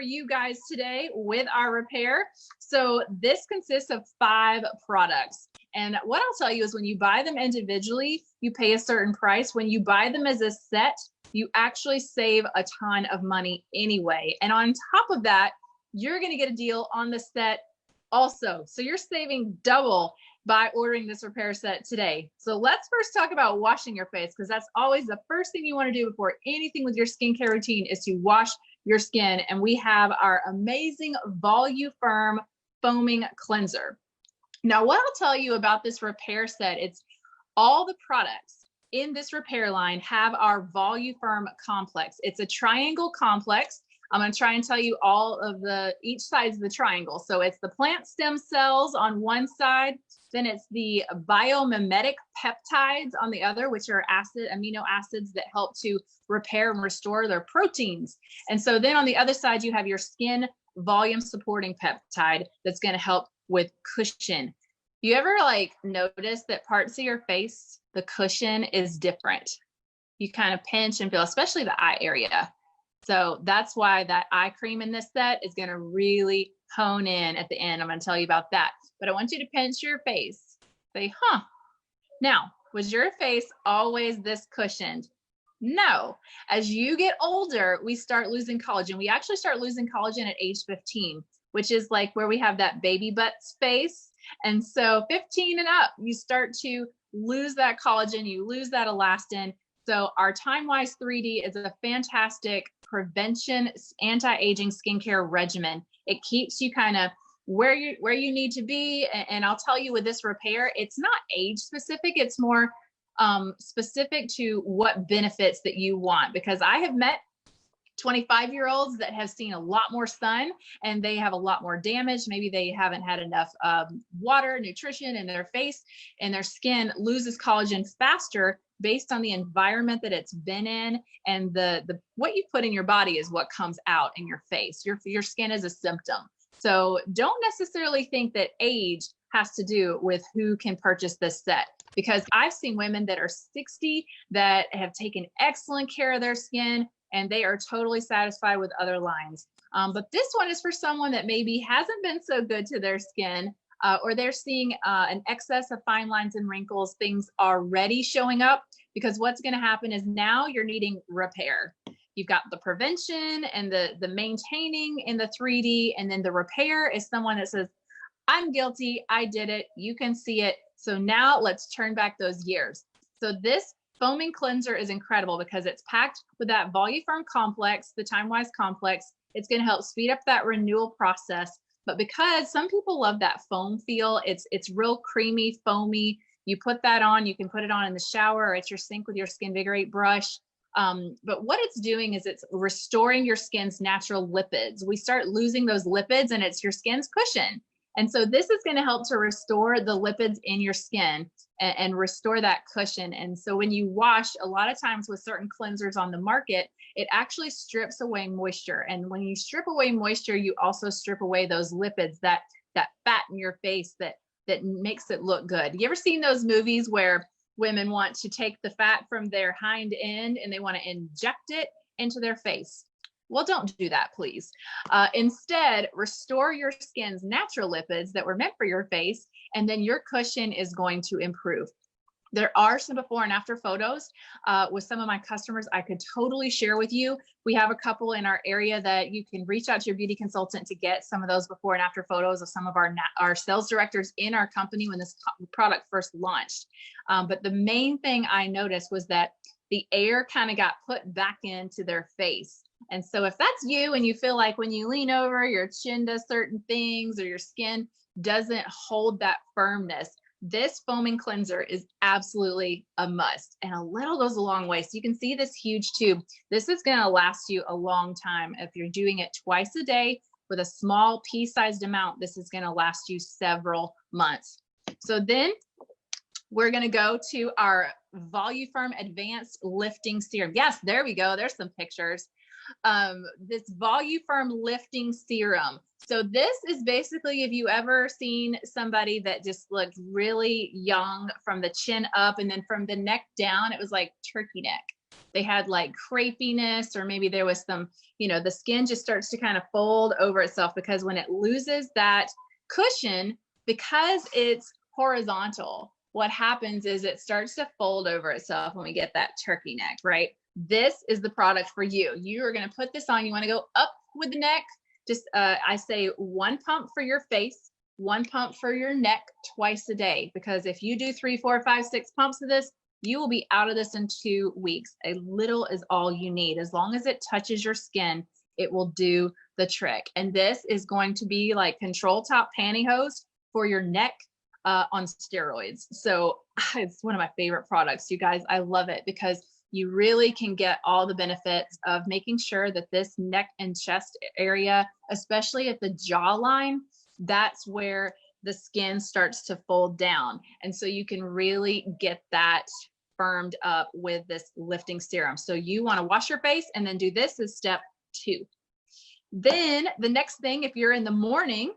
you guys today with our repair. So this consists of 5 products. And what I'll tell you is when you buy them individually, you pay a certain price. When you buy them as a set, you actually save a ton of money anyway. And on top of that, you're going to get a deal on the set also. So you're saving double by ordering this repair set today. So let's first talk about washing your face, because that's always the first thing you want to do before anything with your skincare routine is to wash your skin. And we have our amazing Voluform foaming cleanser. Now, what I'll tell you about this repair set, it's all the products in this repair line have our Voluform complex. It's a triangle complex. I'm going to try and tell you all of each sides of the triangle. So it's the plant stem cells on one side, then it's the biomimetic peptides on the other, which are amino acids that help to repair and restore their proteins. And so then on the other side, you have your skin volume supporting peptide that's going to help with cushion. You ever notice that parts of your face, the cushion is different? You kind of pinch and feel, especially the eye area. So that's why that eye cream in this set is going to really hone in at the end. I'm going to tell you about that. But I want you to pinch your face. Say, huh. Now, was your face always this cushioned? No. As you get older, we start losing collagen. We actually start losing collagen at age 15, which is like where we have that baby butt space. And so 15 and up, you start to lose that collagen, you lose that elastin. So our TimeWise 3D is a fantastic prevention anti-aging skincare regimen. It keeps you kind of where you need to be. And I'll tell you with this repair, it's not age specific. It's more specific to what benefits that you want, because I have met 25-year-olds that have seen a lot more sun and they have a lot more damage. Maybe they haven't had enough water, nutrition in their face, and their skin loses collagen faster based on the environment that it's been in. And what you put in your body is what comes out in your face. Your skin is a symptom. So don't necessarily think that age has to do with who can purchase this set, because I've seen women that are 60 that have taken excellent care of their skin and they are totally satisfied with other lines. But this one is for someone that maybe hasn't been so good to their skin, or they're seeing an excess of fine lines and wrinkles, things already showing up, because what's going to happen is now you're needing repair. You've got the prevention and the maintaining in the 3D, and then the repair is someone that says, I'm guilty, I did it, you can see it. So now let's turn back those years. So this foaming cleanser is incredible because it's packed with that Voluform complex, the TimeWise complex. It's going to help speed up that renewal process. But because some people love that foam feel, it's real creamy, foamy. You put that on, you can put it on in the shower or at your sink with your Skinvigorate brush. But what it's doing is it's restoring your skin's natural lipids. We start losing those lipids and it's your skin's cushion. And so this is going to help to restore the lipids in your skin and restore that cushion. And so when you wash, a lot of times with certain cleansers on the market, it actually strips away moisture. And when you strip away moisture, you also strip away those lipids, that fat in your face that makes it look good. You ever seen those movies where women want to take the fat from their hind end and they want to inject it into their face? Well, don't do that, please. Instead, restore your skin's natural lipids that were meant for your face, and then your cushion is going to improve. There are some before and after photos with some of my customers I could totally share with you. We have a couple in our area that you can reach out to your beauty consultant to get some of those before and after photos of some of our sales directors in our company when this product first launched. But the main thing I noticed was that the air kind of got put back into their face. And so if that's you and you feel like when you lean over, your chin does certain things or your skin doesn't hold that firmness, this foaming cleanser is absolutely a must. And a little goes a long way. So you can see this huge tube. This is going to last you a long time. If you're doing it twice a day with a small pea-sized amount, this is going to last you several months. So then we're going to go to our Voluform Advanced Lifting Serum. Yes, there we go. There's some pictures. This Voluform Lifting Serum. So this is basically, if you ever seen somebody that just looked really young from the chin up and then from the neck down, it was like turkey neck. they had like crepiness, or maybe there was some, the skin just starts to kind of fold over itself, because when it loses that cushion, because it's horizontal, what happens is it starts to fold over itself when we get that turkey neck, right? This is the product for you. You are going to put this on. You want to go up with the neck. Just, I say 1 pump for your face, 1 pump for your neck twice a day, because if you do 3, 4, 5, 6 pumps of this, you will be out of this in 2 weeks. A little is all you need. As long as it touches your skin, it will do the trick. And this is going to be like control top pantyhose for your neck on steroids. So it's one of my favorite products, you guys. I love it because you really can get all the benefits of making sure that this neck and chest area, especially at the jawline, that's where the skin starts to fold down. And so you can really get that firmed up with this lifting serum. So you want to wash your face and then do this as step 2. Then the next thing, if you're in the morning,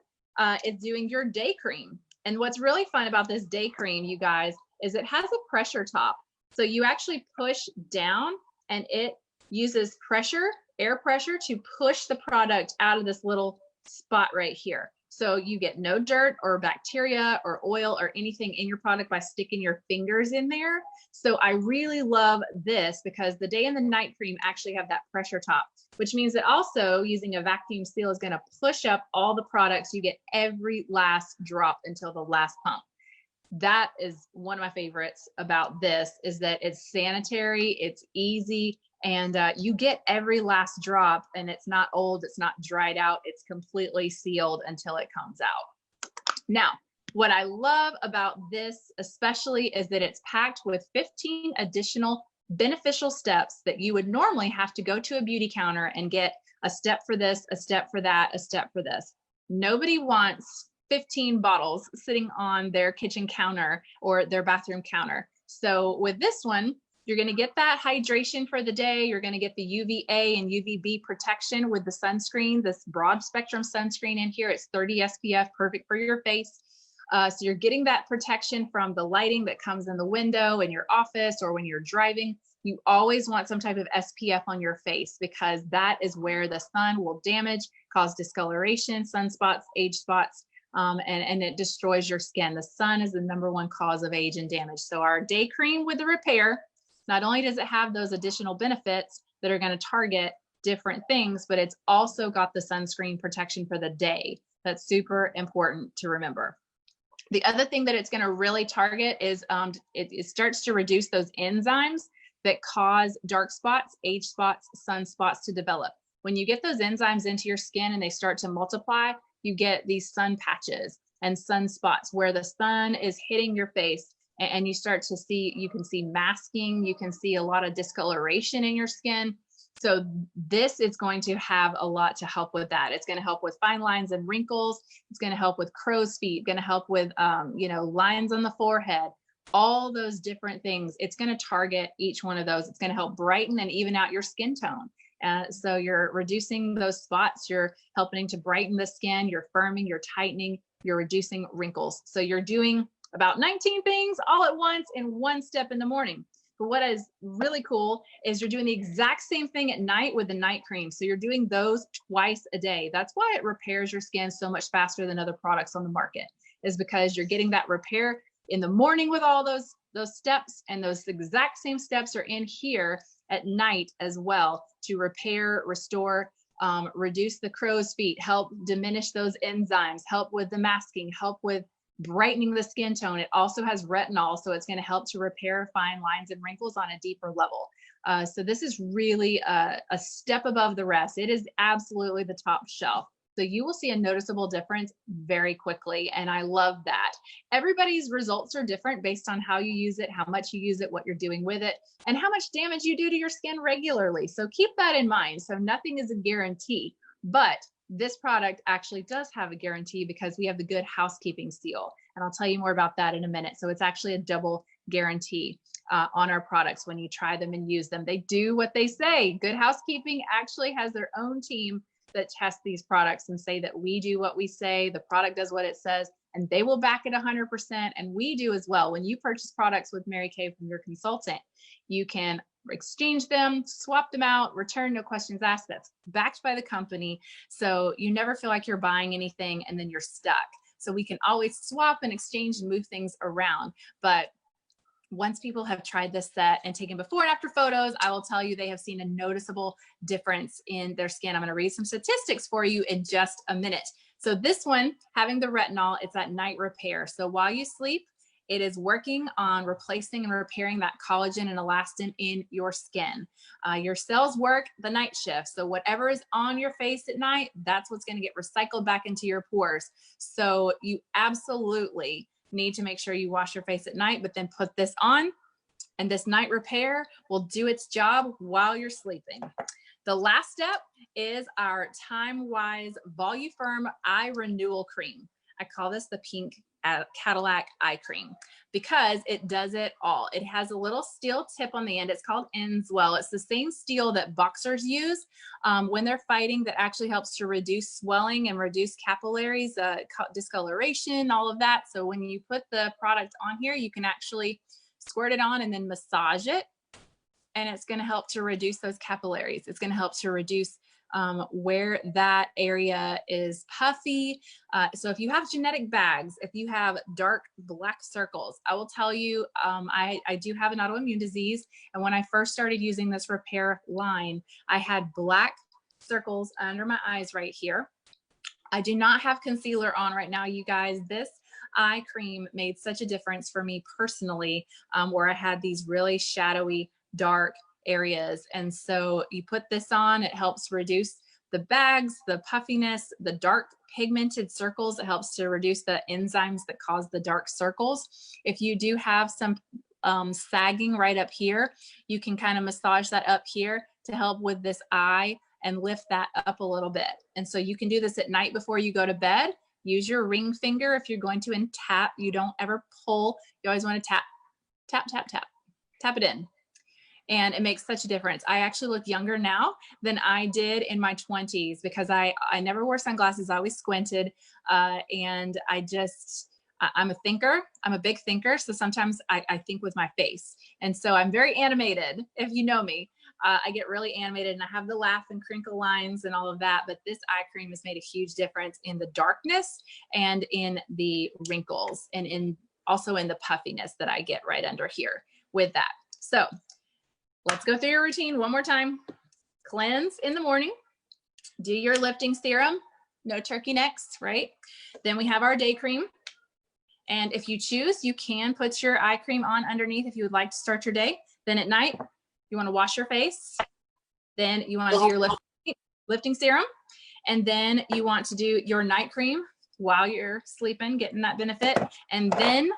is doing your day cream. And what's really fun about this day cream, you guys, is it has a pressure top. So you actually push down and it uses pressure, air pressure, to push the product out of this little spot right here. So you get no dirt or bacteria or oil or anything in your product by sticking your fingers in there. So I really love this because the day and the night cream actually have that pressure top, which means that also using a vacuum seal is going to push up all the products. You get every last drop until the last pump. That is one of my favorites about this, is that it's sanitary, it's easy, and you get every last drop, and it's not old, it's not dried out, it's completely sealed until it comes out. Now, what I love about this especially is that it's packed with 15 additional beneficial steps that you would normally have to go to a beauty counter and get a step for this, a step for that, a step for this. Nobody wants 15 bottles sitting on their kitchen counter or their bathroom counter. So with this one, you're going to get that hydration for the day. You're going to get the UVA and UVB protection with the sunscreen, this broad spectrum sunscreen in here. It's 30 SPF, perfect for your face. So you're getting that protection from the lighting that comes in the window in your office or when you're driving. You always want some type of SPF on your face because that is where the sun will damage, cause discoloration, sunspots, age spots. And it destroys your skin. The sun is the #1 cause of age and damage. So our day cream with the repair, not only does it have those additional benefits that are going to target different things, but it's also got the sunscreen protection for the day. That's super important to remember. The other thing that it's going to really target is it starts to reduce those enzymes that cause dark spots, age spots, sunspots to develop. When you get those enzymes into your skin and they start to multiply, you get these sun patches and sunspots where the sun is hitting your face, and you start to see, you can see masking, you can see a lot of discoloration in your skin. So this is going to have a lot to help with that. It's going to help with fine lines and wrinkles. It's going to help with crow's feet, going to help with, lines on the forehead, all those different things. It's going to target each one of those. It's going to help brighten and even out your skin tone. So you're reducing those spots, you're helping to brighten the skin, you're firming, you're tightening, you're reducing wrinkles. So you're doing about 19 things all at once in one step in the morning. But what is really cool is you're doing the exact same thing at night with the night cream. So you're doing those twice a day. That's why it repairs your skin so much faster than other products on the market, is because you're getting that repair in the morning with all those steps, and those exact same steps are in here at night as well to repair, restore, reduce the crow's feet, help diminish those enzymes, help with the masking, help with brightening the skin tone. It also has retinol, so it's going to help to repair fine lines and wrinkles on a deeper level. So this is really a step above the rest. It is absolutely the top shelf. So you will see a noticeable difference very quickly. And I love that. Everybody's results are different based on how you use it, how much you use it, what you're doing with it, and how much damage you do to your skin regularly. So keep that in mind. So nothing is a guarantee, but this product actually does have a guarantee because we have the good housekeeping seal. And I'll tell you more about that in a minute. So it's actually a double guarantee on our products when you try them and use them. They do what they say. Good Housekeeping actually has their own team that test these products and say that we do what we say, the product does what it says, and they will back it 100%. And we do as well. When you purchase products with Mary Kay from your consultant, you can exchange them, swap them out, return, no questions asked. That's backed by the company. So you never feel like you're buying anything and then you're stuck. So we can always swap and exchange and move things around. But once people have tried this set and taken before and after photos, I will tell you they have seen a noticeable difference in their skin. I'm going to read some statistics for you in just a minute. So this one, having the retinol, it's that night repair. So while you sleep, it is working on replacing and repairing that collagen and elastin in your skin. Your cells work the night shift. So whatever is on your face at night, that's what's going to get recycled back into your pores. So you absolutely need to make sure you wash your face at night, but then put this on, and this night repair will do its job while you're sleeping. The last step is our Time-Wise Voluform Eye Renewal Cream. I call this the pink Cadillac eye cream because it does it all. It has a little steel tip on the end. It's called Enswell. It's the same steel that boxers use when they're fighting, that actually helps to reduce swelling and reduce capillaries, discoloration, all of that. So when you put the product on here, you can actually squirt it on and then massage it, and it's going to help to reduce those capillaries. It's going to help to reduce where that area is puffy. So if you have genetic bags, if you have dark black circles, I will tell you, I do have an autoimmune disease. And when I first started using this repair line, I had black circles under my eyes right here. I do not have concealer on right now, you guys. This eye cream made such a difference for me personally, where I had these really shadowy, dark areas. And so you put this on, it helps reduce the bags, the puffiness, the dark pigmented circles. It helps to reduce the enzymes that cause the dark circles. If you do have some sagging right up here, you can kind of massage that up here to help with this eye and lift that up a little bit. And so you can do this at night before you go to bed. Use your ring finger if you're going to, and tap. You don't ever pull. You always want to tap, tap, tap, tap, tap it in. And it makes such a difference. I actually look younger now than I did in my 20s because I never wore sunglasses. I always squinted. And I'm a thinker. I'm a big thinker. So sometimes I think with my face. And so I'm very animated. If you know me, I get really animated and I have the laugh and crinkle lines and all of that. But this eye cream has made a huge difference in the darkness and in the wrinkles and also in the puffiness that I get right under here with that. So let's go through your routine one more time. Cleanse in the morning. Do your lifting serum. No turkey necks, right? Then we have our day cream. And if you choose, you can put your eye cream on underneath if you would like to start your day. Then at night, you want to wash your face. Then you want to do your lifting serum. And then you want to do your night cream while you're sleeping, getting that benefit. And then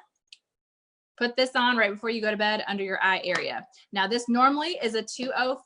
put this on right before you go to bed under your eye area. Now, this normally is a 205